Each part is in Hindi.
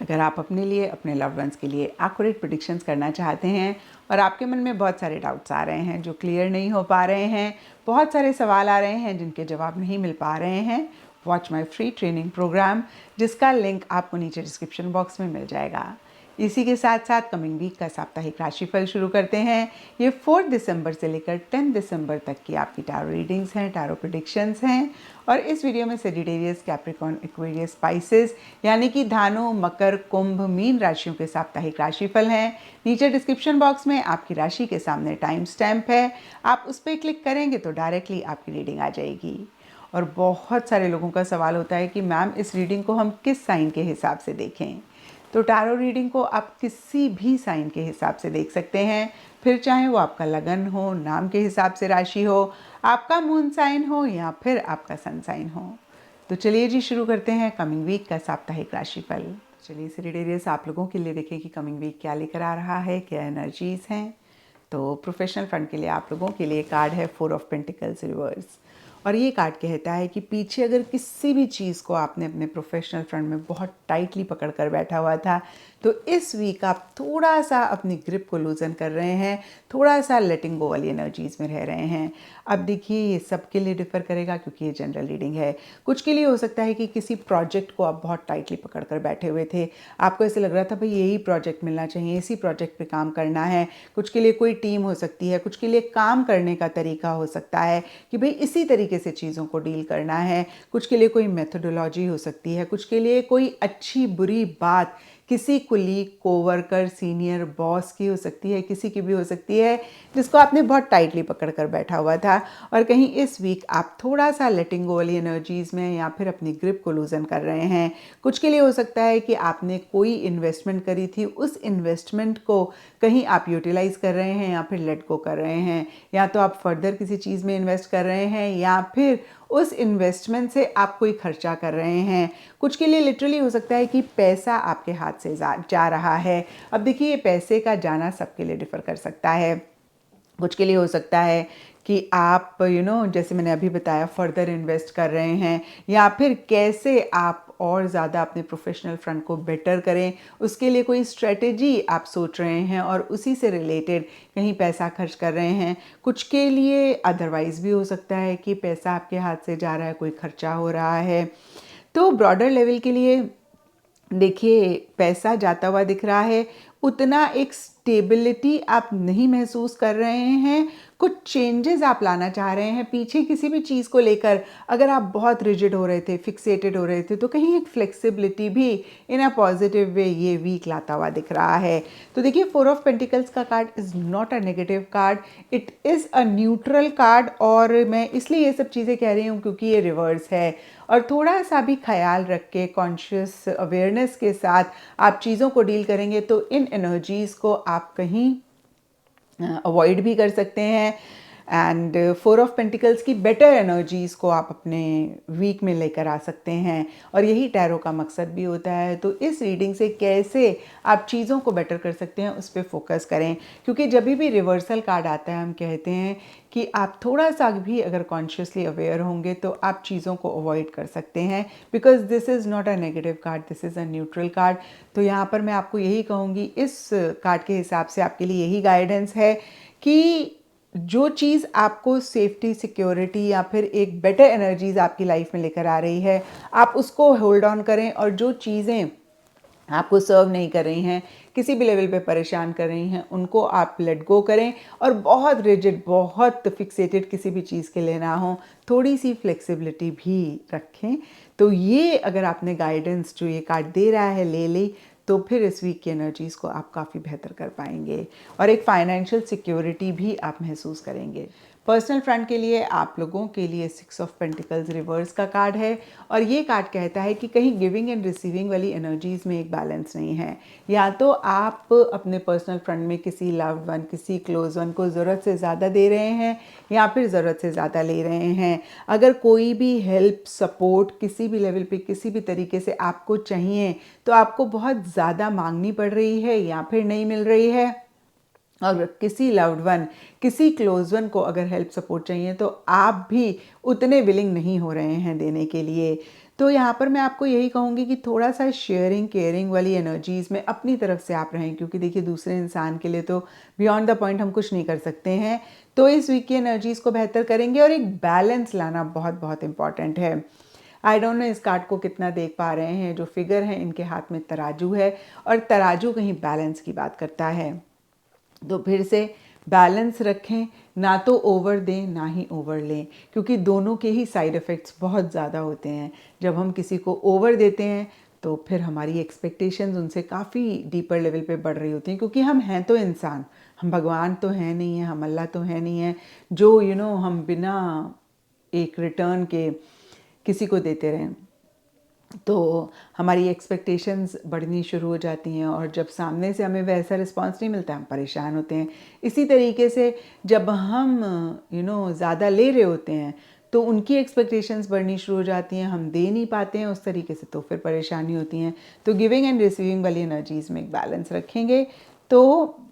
अगर आप अपने लिए, अपने लव्ड वंस के लिए एक्यूरेट प्रेडिक्शंस करना चाहते हैं और आपके मन में बहुत सारे डाउट्स आ रहे हैं जो क्लियर नहीं हो पा रहे हैं, बहुत सारे सवाल आ रहे हैं जिनके जवाब नहीं मिल पा रहे हैं, watch my free training program, जिसका लिंक आपको नीचे डिस्क्रिप्शन बॉक्स में मिल जाएगा। इसी के साथ साथ कमिंग वीक का साप्ताहिक राशिफल शुरू करते हैं। ये 4 दिसंबर से लेकर 10 दिसंबर तक की आपकी टैरो रीडिंग्स हैं, टैरो प्रेडिक्शंस हैं। और इस वीडियो में सेजिटेरियस, कैप्रिकॉर्न, एक्वेरियस, स्पाइसेस यानी कि धानु, मकर, कुंभ, मीन राशियों के साप्ताहिक राशिफल हैं। नीचे डिस्क्रिप्शन बॉक्स में आपकी राशि के सामने टाइम स्टैम्प है, आप उस पर क्लिक करेंगे तो डायरेक्टली आपकी रीडिंग आ जाएगी। और बहुत सारे लोगों का सवाल होता है कि मैम इस रीडिंग को हम किस साइन के हिसाब से देखें। तो टैरो रीडिंग को आप किसी भी साइन के हिसाब से देख सकते हैं, फिर चाहे वो आपका लगन हो, नाम के हिसाब से राशि हो, आपका मून साइन हो या फिर आपका सन साइन हो। तो चलिए जी शुरू करते हैं कमिंग वीक का साप्ताहिक राशिफल। चलिए सेजिटेरियस, आप लोगों के लिए देखें कि कमिंग वीक क्या लेकर आ रहा है, क्या एनर्जीज हैं। तो प्रोफेशनल फ्रंट के लिए आप लोगों के लिए कार्ड है 4 ऑफ पेंटिकल्स रिवर्स। और ये कार्ड कहता है कि पीछे अगर किसी भी चीज़ को आपने अपने प्रोफेशनल फ्रंट में बहुत टाइटली पकड़ कर बैठा हुआ था, तो इस वीक आप थोड़ा सा अपनी ग्रिप को लूजन कर रहे हैं, थोड़ा सा लेटिंग गो वाली एनर्जीज में रह रहे हैं। अब देखिए ये सबके लिए डिफर करेगा क्योंकि ये जनरल रीडिंग है। कुछ के लिए हो सकता है कि किसी प्रोजेक्ट को आप बहुत टाइटली पकड़ कर बैठे हुए थे, आपको ऐसे लग रहा था भाई यही प्रोजेक्ट मिलना चाहिए, इसी प्रोजेक्ट पे काम करना है। कुछ के लिए कोई टीम हो सकती है, कुछ के लिए काम करने का तरीका हो सकता है कि भाई इसी तरीके से चीज़ों को डील करना है। कुछ के लिए कोई मेथोडोलॉजी हो सकती है, कुछ के लिए कोई अच्छी बुरी बात किसी कुलीग, कोवर्कर, सीनियर, बॉस की हो सकती है, किसी की भी हो सकती है जिसको आपने बहुत टाइटली पकड़ कर बैठा हुआ था। और कहीं इस वीक आप थोड़ा सा लेटिंग गो वाली एनर्जीज में या फिर अपनी ग्रिप को लूजन कर रहे हैं। कुछ के लिए हो सकता है कि आपने कोई इन्वेस्टमेंट करी थी, उस इन्वेस्टमेंट को कहीं आप यूटिलाइज कर रहे हैं या फिर लेट गो कर रहे हैं, या तो आप फर्दर किसी चीज़ में इन्वेस्ट कर रहे हैं या फिर उस इन्वेस्टमेंट से आप कोई खर्चा कर रहे हैं। कुछ के लिए लिटरली हो सकता है कि पैसा आपके हाथ से जा रहा है। अब देखिए ये पैसे का जाना सबके लिए डिफर कर सकता है। कुछ के लिए हो सकता है कि आप जैसे मैंने अभी बताया फर्दर इन्वेस्ट कर रहे हैं, या फिर कैसे आप और ज़्यादा अपने प्रोफेशनल फ्रंट को बेटर करें, उसके लिए कोई स्ट्रेटेजी आप सोच रहे हैं और उसी से रिलेटेड कहीं पैसा खर्च कर रहे हैं। कुछ के लिए अदरवाइज़ भी हो सकता है कि पैसा आपके हाथ से जा रहा है, कोई खर्चा हो रहा है। तो ब्रॉडर लेवल के लिए देखिए पैसा जाता हुआ दिख रहा है, उतना एक स्टेबिलिटी आप नहीं महसूस कर रहे हैं। कुछ चेंजेस आप लाना चाह रहे हैं पीछे किसी भी चीज़ को लेकर। अगर आप बहुत रिजिड हो रहे थे, फिक्सेटेड हो रहे थे, तो कहीं एक फ्लेक्सिबिलिटी भी इन अ पॉजिटिव वे ये वीक लाता हुआ दिख रहा है। तो देखिए 4 ऑफ पेंटिकल्स का card is not a negative card, it is a neutral card. और मैं इसलिए ये सब चीज़ें कह रही हूँ क्योंकि ये रिवर्स है, और थोड़ा सा भी ख्याल रख के कॉन्शियस अवेयरनेस के साथ आप चीज़ों को डील करेंगे तो इन एनर्जीज़ को आप कहीं अवॉइड भी कर सकते हैं। एंड 4 ऑफ पेंटिकल्स की बेटर एनर्जीज़ को आप अपने वीक में लेकर आ सकते हैं, और यही टैरो का मकसद भी होता है। तो इस रीडिंग से कैसे आप चीज़ों को बेटर कर सकते हैं उस पर फोकस करें, क्योंकि जब भी रिवर्सल कार्ड आता है हम कहते हैं कि आप थोड़ा सा भी अगर कॉन्शियसली अवेयर होंगे तो आप चीज़ों को अवॉइड कर सकते हैं, because this is not a negative card, this is a neutral card. तो यहाँ पर मैं आपको यही कहूँगी, इस कार्ड के हिसाब से आपके लिए यही गाइडेंस है कि जो चीज़ आपको सेफ्टी, सिक्योरिटी या फिर एक बेटर एनर्जीज आपकी लाइफ में लेकर आ रही है, आप उसको होल्ड ऑन करें। और जो चीज़ें आपको सर्व नहीं कर रही हैं, किसी भी लेवल पे परेशान कर रही हैं, उनको आप लेट गो करें। और बहुत रिजिड, बहुत फिक्सेटेड किसी भी चीज़ के लिए ना हो, थोड़ी सी फ्लेक्सिबिलिटी भी रखें। तो ये अगर आपने गाइडेंस जो ये कार्ड दे रहा है ले ली, तो फिर इस वीक की एनर्जीज़ को आप काफ़ी बेहतर कर पाएंगे और एक फाइनेंशियल सिक्योरिटी भी आप महसूस करेंगे। पर्सनल फ्रंट के लिए आप लोगों के लिए 6 ऑफ पेंटिकल्स रिवर्स का कार्ड है, और ये कार्ड कहता है कि कहीं गिविंग एंड रिसीविंग वाली एनर्जीज में एक बैलेंस नहीं है। या तो आप अपने पर्सनल फ्रंट में किसी लव्ड वन, किसी क्लोज वन को ज़रूरत से ज़्यादा दे रहे हैं या फिर ज़रूरत से ज़्यादा ले रहे हैं। अगर कोई भी हेल्प, सपोर्ट किसी भी लेवल पे, किसी भी तरीके से आपको चाहिए, तो आपको बहुत ज़्यादा मांगनी पड़ रही है या फिर नहीं मिल रही है। और किसी लव्ड वन, किसी क्लोज वन को अगर हेल्प सपोर्ट चाहिए तो आप भी उतने विलिंग नहीं हो रहे हैं देने के लिए। तो यहाँ पर मैं आपको यही कहूँगी कि थोड़ा सा शेयरिंग केयरिंग वाली एनर्जीज़ में अपनी तरफ से आप रहें, क्योंकि देखिए दूसरे इंसान के लिए तो बियॉन्ड द पॉइंट हम कुछ नहीं कर सकते हैं। तो इस वीक की एनर्जीज़ को बेहतर करेंगे और एक बैलेंस लाना बहुत बहुत इंपॉर्टेंट है। आई डोंट नो इस कार्ड को कितना देख पा रहे हैं, जो फिगर है इनके हाथ में तराजू है और तराजू कहीं बैलेंस की बात करता है। तो फिर से बैलेंस रखें, ना तो ओवर दें ना ही ओवर लें, क्योंकि दोनों के ही साइड इफ़ेक्ट्स बहुत ज़्यादा होते हैं। जब हम किसी को ओवर देते हैं तो फिर हमारी एक्सपेक्टेशंस उनसे काफ़ी डीपर लेवल पे बढ़ रही होती हैं, क्योंकि हम हैं तो इंसान, हम भगवान तो हैं नहीं हैं, हम अल्लाह तो है नहीं है जो हम बिना एक रिटर्न के किसी को देते रहें। तो हमारी एक्सपेक्टेशंस बढ़नी शुरू हो जाती हैं और जब सामने से हमें वैसा रिस्पांस नहीं मिलता हम परेशान होते हैं। इसी तरीके से जब हम ज़्यादा ले रहे होते हैं तो उनकी एक्सपेक्टेशंस बढ़नी शुरू हो जाती हैं, हम दे नहीं पाते हैं उस तरीके से, तो फिर परेशानी होती हैं। तो गिविंग एंड रिसीविंग वाली एनर्जीज़ में एक बैलेंस रखेंगे तो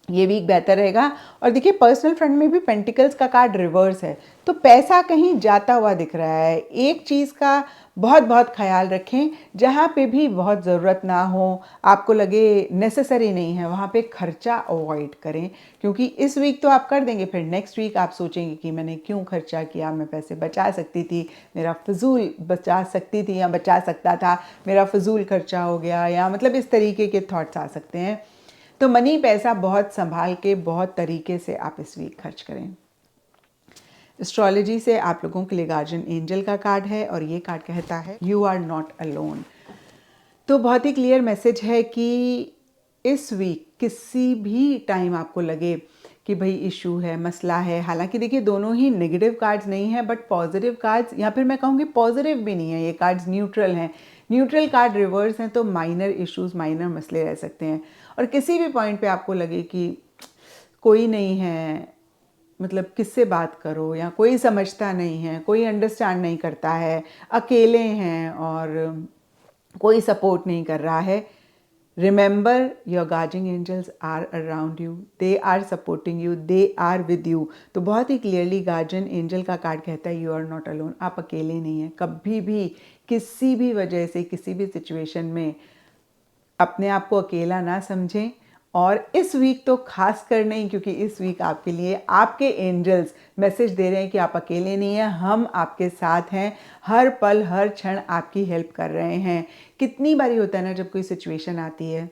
ये वीक बेहतर रहेगा। और देखिए पर्सनल फ्रंट में भी पेंटिकल्स का कार्ड रिवर्स है, तो पैसा कहीं जाता हुआ दिख रहा है। एक चीज़ का बहुत बहुत ख्याल रखें, जहाँ पे भी बहुत ज़रूरत ना हो, आपको लगे नेसेसरी नहीं है, वहाँ पे खर्चा अवॉइड करें, क्योंकि इस वीक तो आप कर देंगे, फिर नेक्स्ट वीक आप सोचेंगे कि मैंने क्यों खर्चा किया, मैं पैसे बचा सकती थी, मेरा फजूल बचा सकती थी या बचा सकता था, मेरा फजूल खर्चा हो गया, या मतलब इस तरीके के थॉट्स आ सकते हैं। तो मनी पैसा बहुत संभाल के बहुत तरीके से आप इस वीक खर्च करें। एस्ट्रोलॉजी से आप लोगों के लिए गार्जियन एंजल का कार्ड है और ये कार्ड कहता है यू आर नॉट अलोन। तो बहुत ही क्लियर मैसेज है कि इस वीक किसी भी टाइम आपको लगे कि भाई इशू है, मसला है, हालांकि देखिए दोनों ही नेगेटिव कार्ड्स नहीं हैं बट पॉजिटिव कार्ड्स, या फिर मैं कहूँगी पॉजिटिव भी नहीं है, ये कार्ड्स न्यूट्रल हैं। न्यूट्रल कार्ड रिवर्स हैं तो माइनर इश्यूज, माइनर मसले रह सकते हैं। और किसी भी पॉइंट पे आपको लगे कि कोई नहीं है, मतलब किससे बात करो, या कोई समझता नहीं है, कोई अंडरस्टैंड नहीं करता है, अकेले हैं और कोई सपोर्ट नहीं कर रहा है, remember your guardian angels are around you, they are supporting you, they are with you. तो बहुत ही क्लियरली गार्डियन एंजल का कार्ड कहता है यू आर नॉट अलोन, आप अकेले नहीं हैं। कभी भी किसी भी वजह से किसी भी सिचुएशन में अपने आप को अकेला ना समझें, और इस वीक तो खास कर नहीं, क्योंकि इस वीक आपके लिए आपके एंजल्स मैसेज दे रहे हैं कि आप अकेले नहीं हैं, हम आपके साथ हैं, हर पल हर क्षण आपकी हेल्प कर रहे हैं। कितनी बारी होता है ना जब कोई सिचुएशन आती है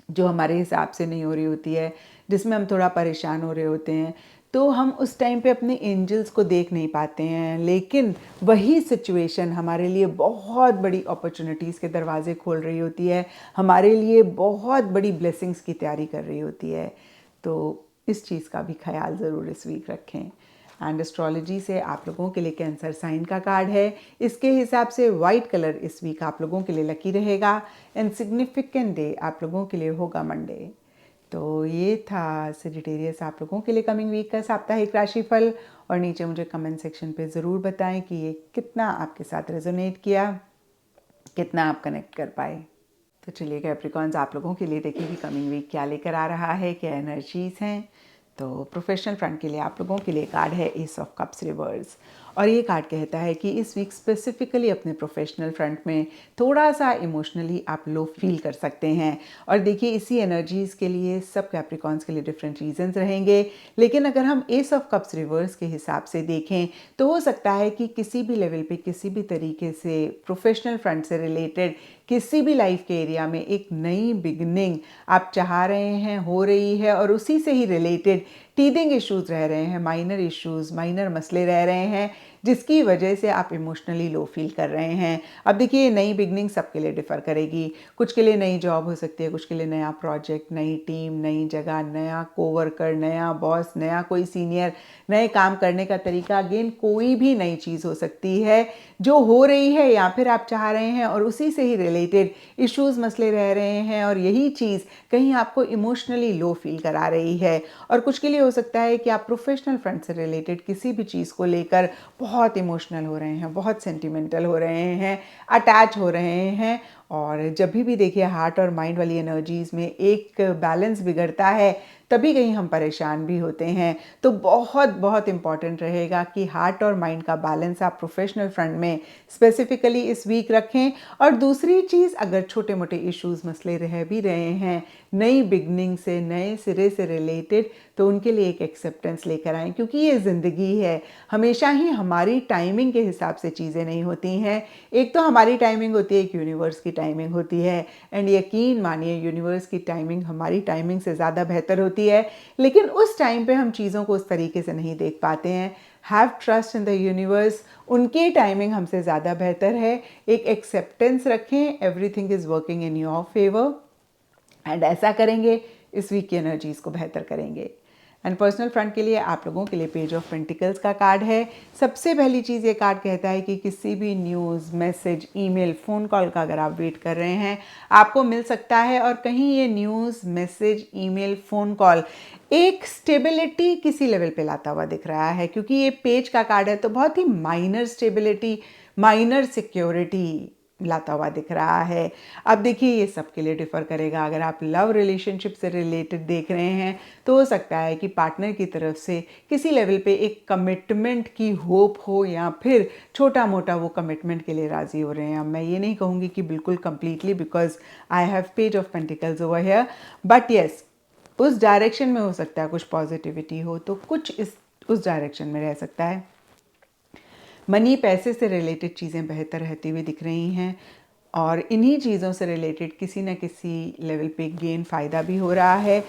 जो हमारे हिसाब से नहीं हो रही होती है, जिसमें हम थोड़ा परेशान हो रहे होते हैं, तो हम उस टाइम पे अपने एंजल्स को देख नहीं पाते हैं, लेकिन वही सिचुएशन हमारे लिए बहुत बड़ी अपॉर्चुनिटीज़ के दरवाजे खोल रही होती है, हमारे लिए बहुत बड़ी ब्लेसिंग्स की तैयारी कर रही होती है। तो इस चीज़ का भी ख्याल ज़रूर इस वीक रखें। एंड एस्ट्रोलॉजी से आप लोगों के लिए कैंसर साइन का कार्ड है, इसके हिसाब से वाइट कलर इस वीक आप लोगों के लिए लकी रहेगा। एंड सिग्निफिकेंट डे आप लोगों के लिए होगा मंडे। तो ये था सेजिटेरियस आप लोगों के लिए कमिंग वीक का साप्ताहिक राशिफल, और नीचे मुझे कमेंट सेक्शन पे ज़रूर बताएं कि ये कितना आपके साथ रेजोनेट किया, कितना आप कनेक्ट कर पाए। तो चलिए कैप्रिकॉन्स, आप लोगों के लिए देखिए कि कमिंग वीक क्या लेकर आ रहा है, क्या एनर्जीज़ हैं। तो प्रोफेशनल फ्रंट के लिए आप लोगों के लिए कार्ड है एस ऑफ कप्स रिवर्स, और ये कार्ड कहता है कि इस वीक स्पेसिफिकली अपने प्रोफेशनल फ्रंट में थोड़ा सा इमोशनली आप लो फील कर सकते हैं। और देखिए इसी एनर्जीज़ के लिए सब कैप्रिकॉन्स के लिए डिफरेंट रीजंस रहेंगे, लेकिन अगर हम एस ऑफ कप्स रिवर्स के हिसाब से देखें तो हो सकता है कि किसी भी लेवल पे किसी भी तरीके से प्रोफेशनल फ्रंट से रिलेटेड किसी भी लाइफ के एरिया में एक नई बिगनिंग आप चाह रहे हैं, हो रही है, और उसी से ही रिलेटेड टीदिंग इश्यूज रह रहे हैं, माइनर इश्यूज, माइनर मसले रह रहे हैं, जिसकी वजह से आप इमोशनली लो फील कर रहे हैं। अब देखिए नई बिगनिंग सबके लिए डिफ़र करेगी, कुछ के लिए नई जॉब हो सकती है, कुछ के लिए नया प्रोजेक्ट, नई टीम, नई जगह, नया कोवर्कर, नया बॉस, नया कोई सीनियर, नए काम करने का तरीका, अगेन कोई भी नई चीज़ हो सकती है जो हो रही है या फिर आप चाह रहे हैं, और उसी से ही रिलेटेड इश्यूज मसले रह रहे हैं, और यही चीज़ कहीं आपको इमोशनली लो फील करा रही है। और कुछ के लिए हो सकता है कि आप प्रोफेशनल फ्रंट से रिलेटेड किसी भी चीज़ को लेकर बहुत इमोशनल हो रहे हैं, बहुत सेंटिमेंटल हो रहे हैं, अटैच हो रहे हैं, और जब भी देखिए हार्ट और माइंड वाली एनर्जीज़ में एक बैलेंस बिगड़ता है तभी कहीं हम परेशान भी होते हैं। तो बहुत बहुत इम्पॉर्टेंट रहेगा कि हार्ट और माइंड का बैलेंस आप प्रोफेशनल फ्रंट में स्पेसिफिकली इस वीक रखें। और दूसरी चीज़, अगर छोटे मोटे इश्यूज़ मसले रह भी रहे हैं नई बिगनिंग से, नए सिरे से रिलेटेड, तो उनके लिए एक एक्सेप्टेंस लेकर आएँ, क्योंकि ये ज़िंदगी है। हमेशा ही हमारी टाइमिंग के हिसाब से चीज़ें नहीं होती हैं। एक तो हमारी टाइमिंग होती है, एक यूनिवर्स की टाइमिंग होती है। एंड यकीन मानिए यूनिवर्स की टाइमिंग हमारी टाइमिंग से ज़्यादा बेहतर होती है, लेकिन उस टाइम पे हम चीज़ों को उस तरीके से नहीं देख पाते हैं। Have trust in the universe, उनकी टाइमिंग हमसे ज़्यादा बेहतर है। एक एक्सेप्टेंस रखें, everything is working in your favour, and ऐसा करेंगे इस वीक की एनर्जीज़ को बेहतर करेंगे। एंड पर्सनल फ्रंट के लिए आप लोगों के लिए पेज ऑफ पेंटिकल्स का कार्ड है। सबसे पहली चीज़ ये कार्ड कहता है कि किसी भी news, message, email, phone call का अगर आप वेट कर रहे हैं आपको मिल सकता है। और कहीं ये news, message, email, phone call एक स्टेबिलिटी किसी लेवल पे लाता हुआ दिख रहा है, क्योंकि ये पेज का कार्ड है तो बहुत ही माइनर स्टेबिलिटी, माइनर सिक्योरिटी लाता हुआ दिख रहा है। अब देखिए ये सबके लिए डिफ़र करेगा। अगर आप लव रिलेशनशिप से रिलेटेड देख रहे हैं तो हो सकता है कि पार्टनर की तरफ से किसी लेवल पे एक कमिटमेंट की होप हो, या फिर छोटा मोटा वो कमिटमेंट के लिए राज़ी हो रहे हैं। अब मैं ये नहीं कहूँगी कि बिल्कुल completely, because I have page of pentacles over here, but yes उस डायरेक्शन में हो सकता है कुछ पॉजिटिविटी हो, तो कुछ उस डायरेक्शन में रह सकता है। मनी, पैसे से रिलेटेड चीज़ें बेहतर रहती हुई दिख रही हैं, और इन्हीं चीज़ों से रिलेटेड किसी न किसी लेवल पे गेन फ़ायदा भी हो रहा है।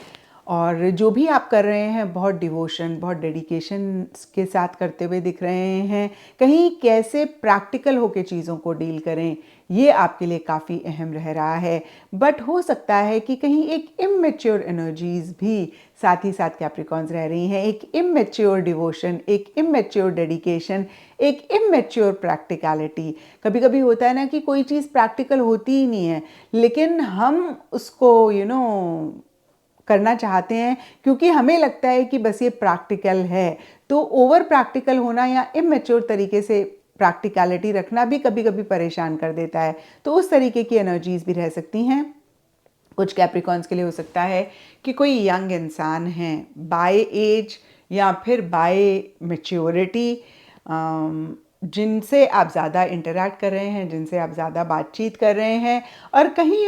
और जो भी आप कर रहे हैं बहुत डिवोशन, बहुत डेडिकेशन के साथ करते हुए दिख रहे हैं। कहीं कैसे प्रैक्टिकल होकर चीज़ों को डील करें ये आपके लिए काफ़ी अहम रह रहा है। बट हो सकता है कि कहीं एक इमैच्योर एनर्जीज़ भी साथ ही साथ कैप्रिकॉन्स रह रही हैं। एक इमैच्योर डिवोशन, एक इमैच्योर डेडिकेशन, एक इमैच्योर प्रैक्टिकलिटी। कभी कभी होता है ना कि कोई चीज़ प्रैक्टिकल होती ही नहीं है, लेकिन हम उसको करना चाहते हैं क्योंकि हमें लगता है कि बस ये प्रैक्टिकल है। तो ओवर प्रैक्टिकल होना या इमैच्योर तरीके से प्रैक्टिकलिटी रखना भी कभी कभी परेशान कर देता है। तो उस तरीके की एनर्जीज भी रह सकती हैं। कुछ कैप्रिकॉन्स के लिए हो सकता है कि कोई यंग इंसान है बाय एज या फिर बाय मैच्योरिटी, जिनसे आप ज़्यादा इंटरैक्ट कर रहे हैं, जिनसे आप ज़्यादा बातचीत कर रहे हैं, और कहीं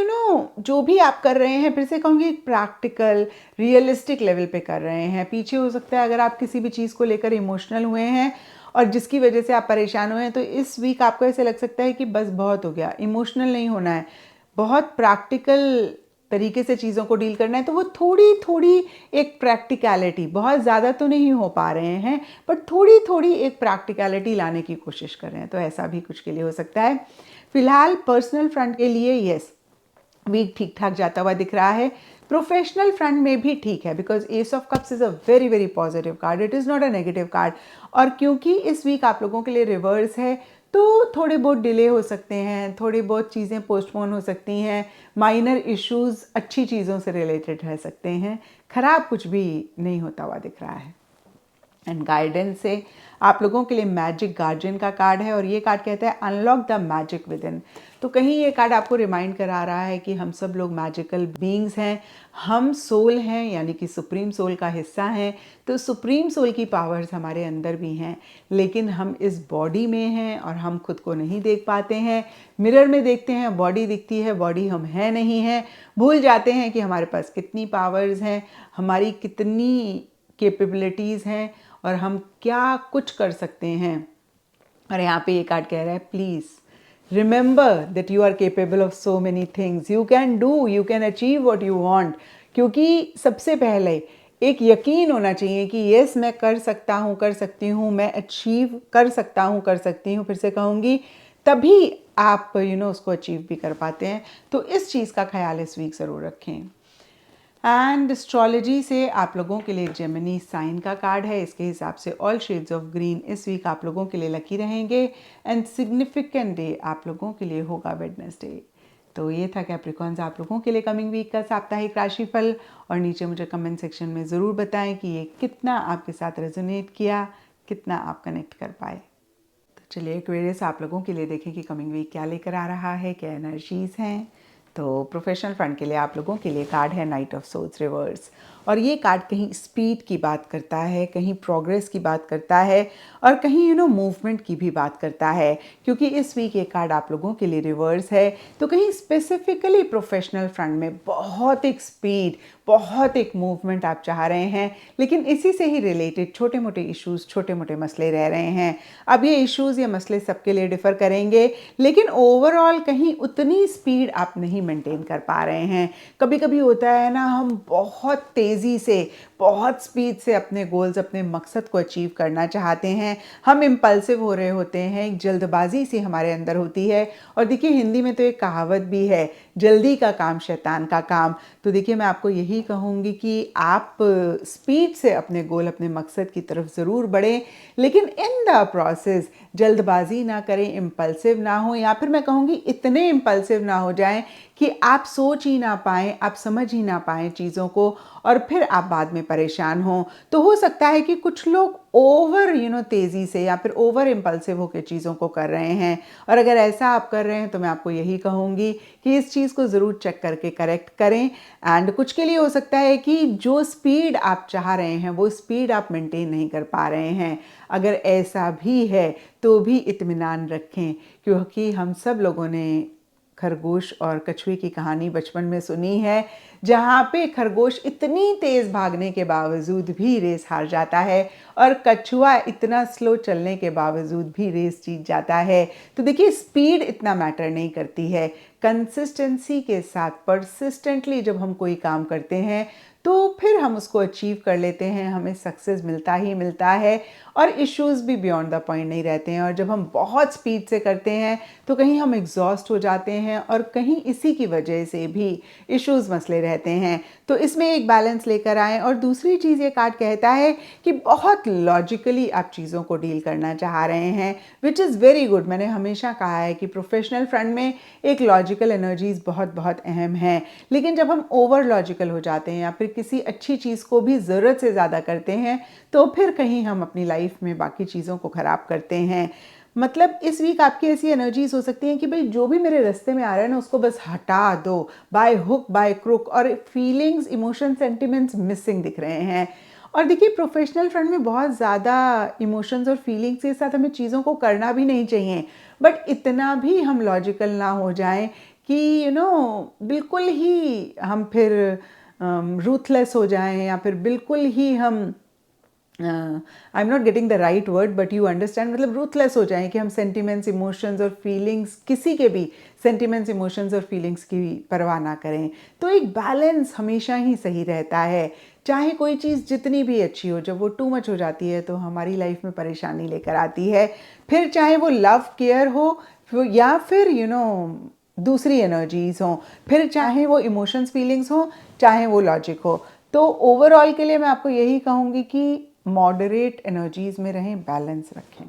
जो भी आप कर रहे हैं, फिर से कहूँगी प्रैक्टिकल, रियलिस्टिक लेवल पे कर रहे हैं। पीछे हो सकता है अगर आप किसी भी चीज़ को लेकर इमोशनल हुए हैं और जिसकी वजह से आप परेशान हुए हैं, तो इस वीक आपको ऐसे लग सकता है कि बस बहुत हो गया, इमोशनल नहीं होना है, बहुत प्रैक्टिकल तरीके से चीज़ों को डील करना है। तो वो थोड़ी थोड़ी एक प्रैक्टिकलिटी, बहुत ज़्यादा तो नहीं हो पा रहे हैं, बट थोड़ी थोड़ी एक प्रैक्टिकलिटी लाने की कोशिश कर रहे हैं। तो ऐसा भी कुछ के लिए हो सकता है। फिलहाल पर्सनल फ्रंट के लिए यस, वीक ठीक ठाक जाता हुआ दिख रहा है। प्रोफेशनल फ्रंट में भी ठीक है, because S of cups is a very very positive card, it is not a negative card. और क्योंकि इस वीक आप लोगों के लिए रिवर्स है तो थोड़े बहुत डिले हो सकते हैं, थोड़ी बहुत चीज़ें पोस्टपोन हो सकती हैं, माइनर इश्यूज़ अच्छी चीज़ों से रिलेटेड रह सकते हैं। ख़राब कुछ भी नहीं होता हुआ दिख रहा है। एंड गाइडेंस से आप लोगों के लिए मैजिक गार्जियन का कार्ड है, और ये कार्ड कहता है unlock the magic with in. तो कहीं ये कार्ड आपको रिमाइंड करा रहा है कि हम सब लोग मैजिकल बीइंग्स हैं, हम सोल हैं, यानी कि सुप्रीम सोल का हिस्सा हैं। तो सुप्रीम सोल की पावर्स हमारे अंदर भी हैं, लेकिन हम इस बॉडी में हैं और हम खुद को नहीं देख पाते हैं। मिरर में देखते हैं, बॉडी दिखती है, बॉडी हम हैं नहीं हैं। भूल जाते हैं कि हमारे पास कितनी पावर्स हैं, हमारी कितनी कैपेबिलिटीज़ हैं, और हम क्या कुछ कर सकते हैं। और यहाँ पे ये कार्ड कह रहा है please remember that you are capable of so many things, you can do, you can achieve what you want. क्योंकि सबसे पहले एक यकीन होना चाहिए कि यस मैं कर सकता हूँ, कर सकती हूँ, मैं अचीव कर सकता हूँ, कर सकती हूँ। फिर से कहूँगी तभी आप उसको अचीव भी कर पाते हैं। तो इस चीज़ का ख्याल इस वीक ज़रूर रखें। एंड एस्ट्रोलॉजी से आप लोगों के लिए जेमिनी साइन का कार्ड है। इसके हिसाब से ऑल शेड्स ऑफ ग्रीन इस वीक आप लोगों के लिए लकी रहेंगे। एंड सिग्निफिकेंट डे आप लोगों के लिए होगा वेडनेसडे। तो ये था कैप्रिकॉन्स आप लोगों के लिए कमिंग वीक का साप्ताहिक राशिफल। और नीचे मुझे कमेंट सेक्शन में ज़रूर बताएं कि ये कितना आपके साथ रेजोनेट किया, कितना आप कनेक्ट कर पाए। चलिए एक्वेरियस आप लोगों के लिए देखें कि कमिंग वीक क्या लेकर आ रहा है, क्या एनर्जीज़ हैं। तो प्रोफेशनल फ्रंट के लिए आप लोगों के लिए कार्ड है नाइट ऑफ सोर्ड्स रिवर्स, और ये कार्ड कहीं स्पीड की बात करता है, कहीं प्रोग्रेस की बात करता है, और कहीं मूवमेंट की भी बात करता है। क्योंकि इस वीक ये कार्ड आप लोगों के लिए रिवर्स है, तो कहीं स्पेसिफिकली प्रोफेशनल फ्रंट में बहुत एक स्पीड, बहुत एक मूवमेंट आप चाह रहे हैं, लेकिन इसी से ही रिलेटेड छोटे मोटे इश्यूज, छोटे मोटे मसले रह रहे हैं। अब ये इश्यूज या मसले सबके लिए डिफ़र करेंगे, लेकिन ओवरऑल कहीं उतनी स्पीड आप नहीं मेंटेन कर पा रहे हैं। कभी कभी होता है ना, हम बहुत तेज़ी से, बहुत स्पीड से अपने गोल्स, अपने मकसद को अचीव करना चाहते हैं। हम इम्पल्सिव हो रहे होते हैं, एक जल्दबाजी सी हमारे अंदर होती है। और देखिए हिंदी में तो एक कहावत भी है, जल्दी का काम शैतान का काम। तो देखिए मैं आपको यही कहूँगी कि आप स्पीड से अपने गोल, अपने मकसद की तरफ ज़रूर बढ़ें, लेकिन इन द प्रोसेस जल्दबाजी ना करें, इम्पल्सिव ना हो, या फिर मैं कहूँगी इतने इम्पल्सिव ना हो जाएं कि आप सोच ही ना पाएँ, आप समझ ही ना पाएँ चीज़ों को, और फिर आप बाद में परेशान हों। तो हो सकता है कि कुछ लोग ओवर तेज़ी से या फिर ओवर इम्पल्सिव होकर चीज़ों को कर रहे हैं, और अगर ऐसा आप कर रहे हैं तो मैं आपको यही कहूँगी कि इस चीज़ को ज़रूर चेक करके करेक्ट करें। एंड कुछ के लिए हो सकता है कि जो स्पीड आप चाह रहे हैं वो स्पीड आप मेंटेन नहीं कर पा रहे हैं। अगर ऐसा भी है तो भी इत्मीनान रखें, क्योंकि हम सब लोगों ने खरगोश और कछुए की कहानी बचपन में सुनी है, जहाँ पे खरगोश इतनी तेज़ भागने के बावजूद भी रेस हार जाता है, और कछुआ इतना स्लो चलने के बावजूद भी रेस जीत जाता है। तो देखिए स्पीड इतना मैटर नहीं करती है, कंसिस्टेंसी के साथ परसिस्टेंटली जब हम कोई काम करते हैं तो फिर हम उसको अचीव कर लेते हैं, हमें सक्सेस मिलता ही मिलता है, और इश्यूज़ भी बियॉन्ड द पॉइंट नहीं रहते हैं। और जब हम बहुत स्पीड से करते हैं तो कहीं हम एग्जॉस्ट हो जाते हैं, और कहीं इसी की वजह से भी इश्यूज़ मसले रहते हैं। तो इसमें एक बैलेंस लेकर आएँ। और दूसरी चीज़ ये कार्ड कहता है कि बहुत लॉजिकली आप चीज़ों को डील करना चाह रहे हैं, विच इज़ वेरी गुड। मैंने हमेशा कहा है कि प्रोफेशनल फ्रंट में एक लॉजिकल एनर्जीज़ बहुत बहुत अहम है, लेकिन जब हम ओवर लॉजिकल हो जाते हैं या फिर किसी अच्छी चीज़ को भी ज़रूरत से ज़्यादा करते हैं, तो फिर कहीं हम अपनी लाइफ में बाकी चीज़ों को ख़राब करते हैं। मतलब इस वीक आपकी ऐसी एनर्जीज हो सकती हैं कि भाई जो भी मेरे रास्ते में आ रहा है ना, उसको बस हटा दो, बाय हुक बाय क्रुक। और फीलिंग्स, इमोशन, सेंटिमेंट्स मिसिंग दिख रहे हैं। और देखिए प्रोफेशनल फ्रंट में बहुत ज़्यादा इमोशंस और फीलिंग्स के साथ हमें चीज़ों को करना भी नहीं चाहिए, बट इतना भी हम लॉजिकल ना हो जाएं कि बिल्कुल ही हम फिर रूथलेस हो जाएं, या फिर बिल्कुल ही हम I am not getting the right word but you understand, मतलब रूथलेस हो जाएं कि हम सेंटिमेंट्स, इमोशंस और फीलिंग्स, किसी के भी सेंटिमेंट्स, इमोशंस और फीलिंग्स की परवाह ना करें। तो एक बैलेंस हमेशा ही सही रहता है। चाहे कोई चीज़ जितनी भी अच्छी हो, जब वो टू मच हो जाती है तो हमारी लाइफ में परेशानी लेकर आती है। फिर चाहे वो लव केयर हो, या फिर दूसरी एनर्जीज हों, फिर चाहे वो इमोशंस, फीलिंग्स हो, चाहे वो लॉजिक हो। तो ओवरऑल के लिए मैं आपको यही कहूँगी कि मॉडरेट एनर्जीज में रहें, बैलेंस रखें।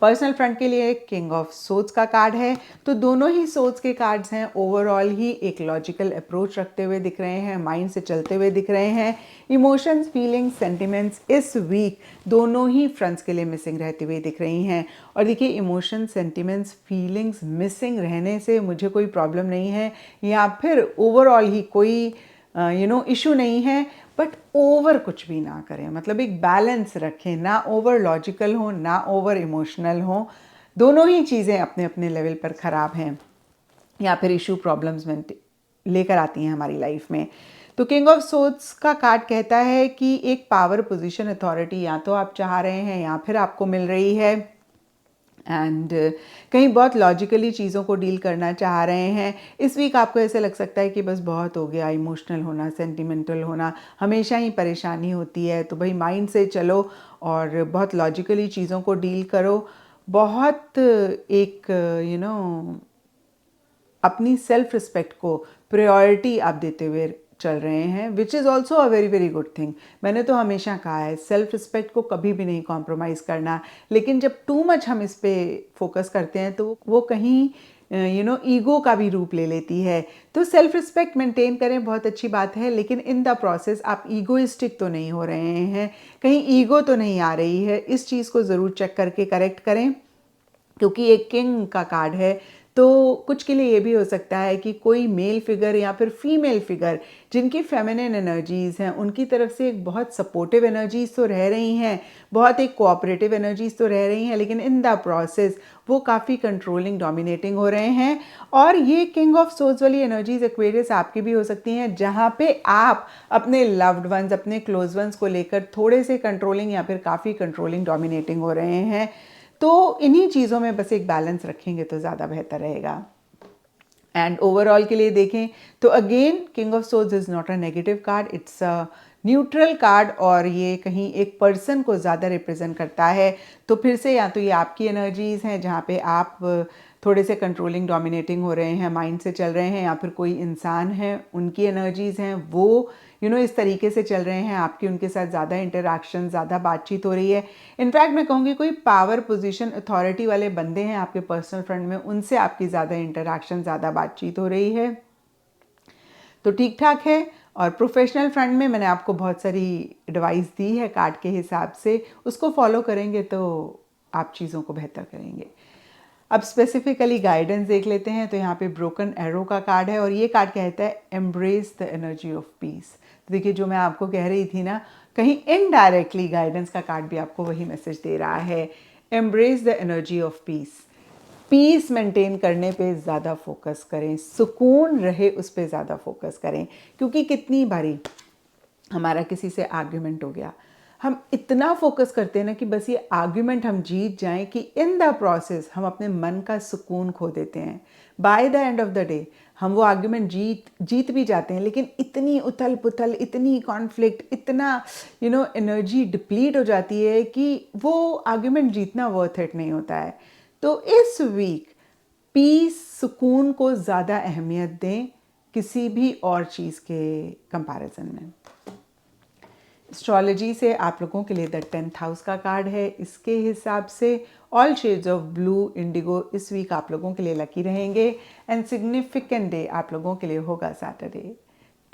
पर्सनल फ्रंट के लिए किंग ऑफ सोर्ड्स का कार्ड है, तो दोनों ही सोर्ड्स के कार्ड्स हैं, ओवरऑल ही एक लॉजिकल अप्रोच रखते हुए दिख रहे हैं, माइंड से चलते हुए दिख रहे हैं। इमोशंस, फीलिंग्स, सेंटिमेंट्स इस वीक दोनों ही फ्रंट्स के लिए मिसिंग रहती हुई दिख रही हैं। और देखिए इमोशंस, सेंटिमेंट्स, फीलिंग्स मिसिंग रहने से मुझे कोई प्रॉब्लम नहीं है, या फिर ओवरऑल ही कोई इशू नहीं है, बट ओवर कुछ भी ना करें। मतलब एक बैलेंस रखें, ना ओवर लॉजिकल हो, ना ओवर इमोशनल हो। दोनों ही चीज़ें अपने अपने लेवल पर ख़राब हैं, या फिर इशू, प्रॉब्लम्स में लेकर आती हैं हमारी लाइफ में। तो किंग ऑफ सोर्ड्स का कार्ड कहता है कि एक पावर, पोजीशन, अथॉरिटी या तो आप चाह रहे हैं या फिर आपको मिल रही है, एंड कहीं बहुत लॉजिकली चीज़ों को डील करना चाह रहे हैं। इस वीक आपको ऐसे लग सकता है कि बस बहुत हो गया, इमोशनल होना, सेंटिमेंटल होना हमेशा ही परेशानी होती है। तो भाई माइंड से चलो और बहुत लॉजिकली चीज़ों को डील करो। बहुत एक अपनी सेल्फ रिस्पेक्ट को प्रायोरिटी आप देते हुए चल रहे हैं, which is also a very very good thing. मैंने तो हमेशा कहा है सेल्फ रिस्पेक्ट को कभी भी नहीं कॉम्प्रोमाइज़ करना, लेकिन जब टू मच हम इस पर फोकस करते हैं तो वो कहीं ईगो का भी रूप ले लेती है। तो सेल्फ रिस्पेक्ट मेंटेन करें, बहुत अच्छी बात है, लेकिन इन द प्रोसेस आप ईगोइस्टिक तो नहीं हो रहे हैं, कहीं ईगो तो नहीं आ रही है, इस चीज़ को ज़रूर चेक करके करेक्ट करें। क्योंकि एक किंग का कार्ड है, तो कुछ के लिए ये भी हो सकता है कि कोई मेल फिगर या फिर फीमेल फिगर जिनकी फेमिनिन एनर्जीज़ हैं उनकी तरफ से एक बहुत सपोर्टिव एनर्जीज़ तो रह रही हैं, बहुत एक कोऑपरेटिव एनर्जीज़ तो रह रही हैं, लेकिन इन द प्रोसेस वो काफ़ी कंट्रोलिंग डोमिनेटिंग हो रहे हैं। और ये किंग ऑफ सोर्ड्स वाली एनर्जीज़ एक्वेरियस आपकी भी हो सकती हैं, जहाँ पे आप अपने लव्ड वंस, अपने क्लोज वंस को लेकर थोड़े से कंट्रोलिंग या फिर काफ़ी कंट्रोलिंग डोमिनेटिंग हो रहे हैं। तो इन्हीं चीज़ों में बस एक बैलेंस रखेंगे तो ज़्यादा बेहतर रहेगा। एंड ओवरऑल के लिए देखें तो again king of swords is not a negative card, it's a neutral card, और ये कहीं एक पर्सन को ज़्यादा रिप्रेजेंट करता है। तो फिर से या तो ये आपकी एनर्जीज़ हैं जहाँ पे आप थोड़े से कंट्रोलिंग डोमिनेटिंग हो रहे हैं, माइंड से चल रहे हैं, या फिर कोई इंसान है उनकी एनर्जीज़ हैं वो इस तरीके से चल रहे हैं, आपकी उनके साथ ज़्यादा इंटरेक्शन, ज़्यादा बातचीत हो रही है। इनफैक्ट मैं कहूँगी कोई पावर पोजीशन अथॉरिटी वाले बंदे हैं आपके पर्सनल फ्रेंड में, उनसे आपकी ज़्यादा इंटरेक्शन, ज़्यादा बातचीत हो रही है, तो ठीक ठाक है। और प्रोफेशनल फ्रेंड में मैंने आपको बहुत सारी एडवाइस दी है कार्ड के हिसाब से, उसको फॉलो करेंगे तो आप चीज़ों को बेहतर करेंगे। अब स्पेसिफिकली गाइडेंस देख लेते हैं, तो यहाँ पे ब्रोकन एरो का कार्ड है और ये कार्ड कहता है embrace the energy of peace. तो देखिए जो मैं आपको कह रही थी ना, कहीं इनडायरेक्टली गाइडेंस का कार्ड भी आपको वही मैसेज दे रहा है, embrace the energy of peace. Peace maintain करने पे ज़्यादा फोकस करें, सुकून रहे उस पर ज़्यादा फोकस करें। क्योंकि कितनी बारी हमारा किसी से आर्ग्यूमेंट हो गया, हम इतना फोकस करते हैं ना कि बस ये आर्ग्यूमेंट हम जीत जाएं, कि इन द प्रोसेस हम अपने मन का सुकून खो देते हैं। By the end of the day हम वो आर्ग्यूमेंट जीत भी जाते हैं, लेकिन इतनी उथल पुथल, इतनी कॉन्फ्लिक्ट, इतना एनर्जी डिप्लीट हो जाती है कि वो आर्ग्यूमेंट जीतना वर्थ इट नहीं होता है। तो इस वीक पीस, सुकून को ज़्यादा अहमियत दें किसी भी और चीज़ के कंपैरिजन में। एस्ट्रोलॉजी से आप लोगों के लिए द 10th हाउस का कार्ड है, इसके हिसाब से all shades of blue, Indigo इस वीक आप लोगों के लिए लकी रहेंगे। एंड सिग्निफिकेंट डे आप लोगों के लिए होगा सैटरडे।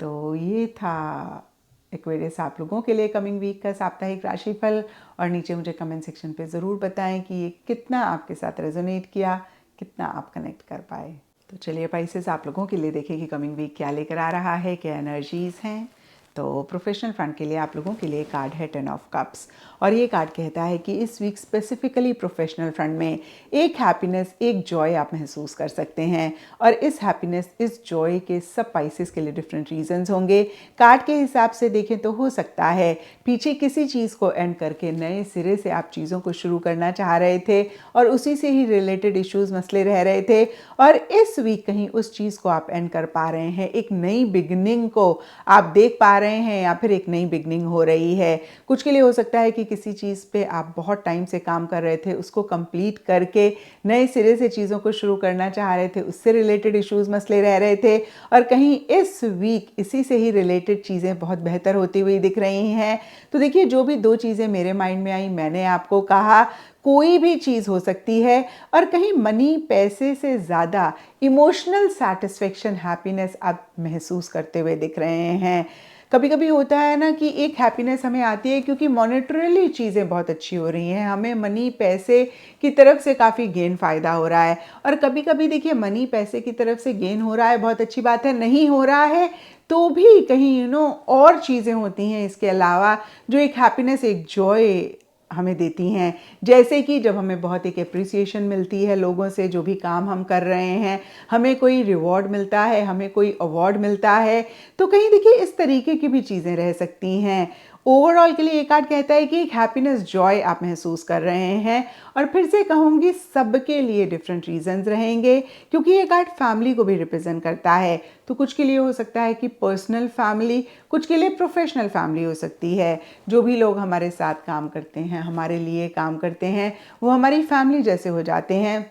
तो ये था एक्वेरियस आप लोगों के लिए कमिंग वीक का साप्ताहिक राशिफल, और नीचे मुझे कमेंट सेक्शन पे ज़रूर बताएं कि ये कितना आपके साथ रेजोनेट किया, कितना आप कनेक्ट कर पाए। तो चलिए पाइसेस आप लोगों के लिए देखें कि कमिंग वीक क्या लेकर आ रहा है, क्या एनर्जीज़ हैं। तो प्रोफेशनल फ्रंट के लिए आप लोगों के लिए कार्ड है 10 ऑफ कप्स, और ये कार्ड कहता है कि इस वीक स्पेसिफिकली प्रोफेशनल फ्रंट में एक हैप्पीनेस, एक जॉय आप महसूस कर सकते हैं। और इस हैप्पीनेस, इस जॉय के सब पाइसेस के लिए डिफरेंट रीजंस होंगे। कार्ड के हिसाब से देखें तो हो सकता है पीछे किसी चीज़ को एंड करके नए सिरे से आप चीज़ों को शुरू करना चाह रहे थे और उसी से ही रिलेटेड इश्यूज़, मसले रह रहे थे, और इस वीक कहीं उस चीज़ को आप एंड कर पा रहे हैं, एक नई बिगनिंग को आप देख पा रहे हैं, या फिर एक नई बिगनिंग हो रही है। कुछ के लिए हो सकता है कि किसी चीज़ पे आप बहुत टाइम से काम कर रहे थे, उसको कंप्लीट करके नए सिरे से चीज़ों को शुरू करना चाह रहे थे, उससे रिलेटेड इश्यूज़, मसले रह रहे थे, और कहीं इस वीक इसी से ही रिलेटेड चीज़ें बहुत बेहतर होती हुई दिख रही हैं। तो देखिए जो भी दो चीज़ें मेरे माइंड में आई, मैंने आपको कहा कोई भी चीज़ हो सकती है, और कहीं मनी, पैसे से ज़्यादा इमोशनल सेटिस्फेक्शन, हैप्पीनेस आप महसूस करते हुए दिख रहे हैं। कभी कभी होता है ना कि एक हैप्पीनेस हमें आती है क्योंकि मॉनेटरीली चीज़ें बहुत अच्छी हो रही हैं, हमें मनी, पैसे की तरफ से काफ़ी गेन फ़ायदा हो रहा है। और कभी कभी देखिए मनी, पैसे की तरफ से गेन हो रहा है, बहुत अच्छी बात है, नहीं हो रहा है तो भी कहीं और चीज़ें होती हैं इसके अलावा जो एक हैप्पीनेस, एक जॉय हमें देती हैं। जैसे कि जब हमें बहुत एक एप्रिसिएशन मिलती है लोगों से, जो भी काम हम कर रहे हैं, हमें कोई रिवॉर्ड मिलता है, हमें कोई अवार्ड मिलता है, तो कहीं देखिए इस तरीके की भी चीज़ें रह सकती हैं। ओवरऑल के लिए ये कार्ड कहता है कि एक हैप्पीनेस, जॉय आप महसूस कर रहे हैं, और फिर से कहूँगी सबके लिए डिफरेंट रीजंस रहेंगे, क्योंकि ये कार्ड फैमिली को भी रिप्रेजेंट करता है। तो कुछ के लिए हो सकता है कि पर्सनल फैमिली, कुछ के लिए प्रोफेशनल फैमिली हो सकती है। जो भी लोग हमारे साथ काम करते हैं, हमारे लिए काम करते हैं, वो हमारी फैमिली जैसे हो जाते हैं।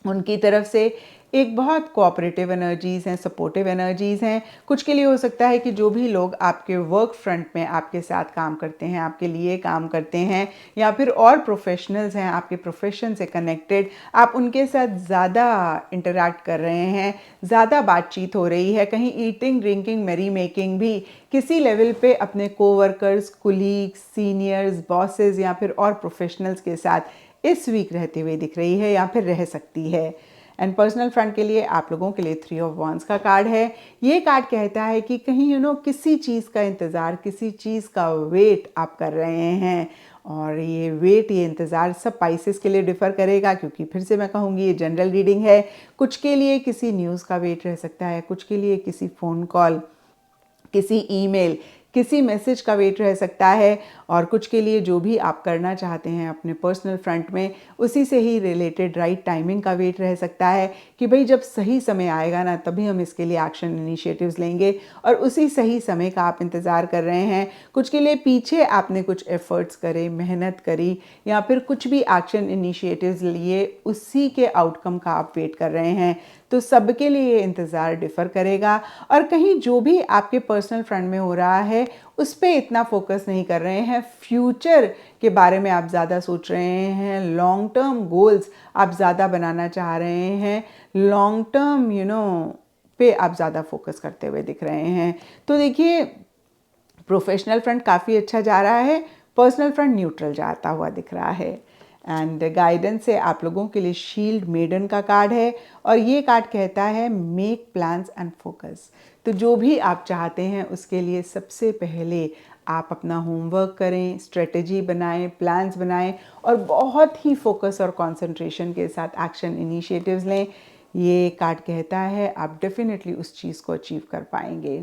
उनकी तरफ से एक बहुत कोऑपरेटिव एनर्जीज़ हैं, सपोर्टिव एनर्जीज़ हैं। कुछ के लिए हो सकता है कि जो भी लोग आपके वर्क फ्रंट में आपके साथ काम करते हैं, आपके लिए काम करते हैं, या फिर और प्रोफेशनल्स हैं आपके प्रोफेशन से कनेक्टेड, आप उनके साथ ज़्यादा इंटरैक्ट कर रहे हैं, ज़्यादा बातचीत हो रही है, कहीं ईटिंग ड्रिंकिंग मैरी मेकिंग भी किसी लेवल पे अपने कोवर्कर्स, कुलीग्स, सीनियर्स, बॉसेस या फिर और प्रोफेशनल्स के साथ इस वीक रहते हुए दिख रही है या फिर रह सकती है। एंड पर्सनल फ्रंट के लिए आप लोगों के लिए 3 ऑफ वॉन्ड्स का कार्ड है। ये कार्ड कहता है कि कहीं किसी चीज़ का इंतज़ार, किसी चीज़ का वेट आप कर रहे हैं, और ये वेट, ये इंतज़ार सब पाइसेस के लिए डिफ़र करेगा, क्योंकि फिर से मैं कहूँगी ये जनरल रीडिंग है। कुछ के लिए किसी न्यूज़ का वेट रह सकता है, कुछ के लिए किसी फ़ोन कॉल, किसी ईमेल, किसी मैसेज का वेट रह सकता है, और कुछ के लिए जो भी आप करना चाहते हैं अपने पर्सनल फ्रंट में उसी से ही रिलेटेड राइट टाइमिंग का वेट रह सकता है कि भाई जब सही समय आएगा ना तभी हम इसके लिए एक्शन इनिशिएटिव्स लेंगे, और उसी सही समय का आप इंतज़ार कर रहे हैं। कुछ के लिए पीछे आपने कुछ एफर्ट्स करे, मेहनत करी, या फिर कुछ भी एक्शन इनिशिएटिव्स लिए, उसी के आउटकम का आप वेट कर रहे हैं। तो सबके लिए ये इंतज़ार डिफ़र करेगा, और कहीं जो भी आपके पर्सनल फ्रंट में हो रहा है उस पर इतना फोकस नहीं कर रहे हैं, फ्यूचर के बारे में आप ज़्यादा सोच रहे हैं, लॉन्ग टर्म गोल्स आप ज़्यादा बनाना चाह रहे हैं, लॉन्ग टर्म पे आप ज़्यादा फोकस करते हुए दिख रहे हैं। तो देखिए, प्रोफेशनल फ्रंट काफ़ी अच्छा जा रहा है, पर्सनल फ्रंट न्यूट्रल जाता हुआ दिख रहा है। एंड गाइडेंस से आप लोगों के लिए शील्ड मेडन का कार्ड है, और ये कार्ड कहता है मेक प्लान्स एंड फोकस। तो जो भी आप चाहते हैं उसके लिए सबसे पहले आप अपना होमवर्क करें, स्ट्रेटजी बनाएं, प्लान्स बनाएं, और बहुत ही फोकस और कंसंट्रेशन के साथ एक्शन इनिशिएटिव्स लें। ये कार्ड कहता है आप डेफिनेटली उस चीज़ को अचीव कर पाएंगे।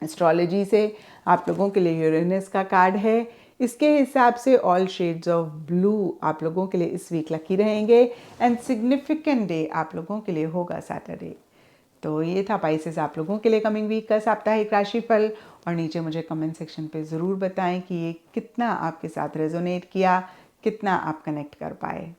एस्ट्रोलॉजी से आप लोगों के लिए यूरेनस का कार्ड है। इसके हिसाब से ऑल शेड्स ऑफ ब्लू आप लोगों के लिए इस वीक लकी रहेंगे, एंड सिग्निफिकेंट डे आप लोगों के लिए होगा सैटरडे। तो ये था पाइसेस आप लोगों के लिए कमिंग वीक का साप्ताहिक राशिफल, और नीचे मुझे कमेंट सेक्शन पे ज़रूर बताएं कि ये कितना आपके साथ रेजोनेट किया, कितना आप कनेक्ट कर पाए।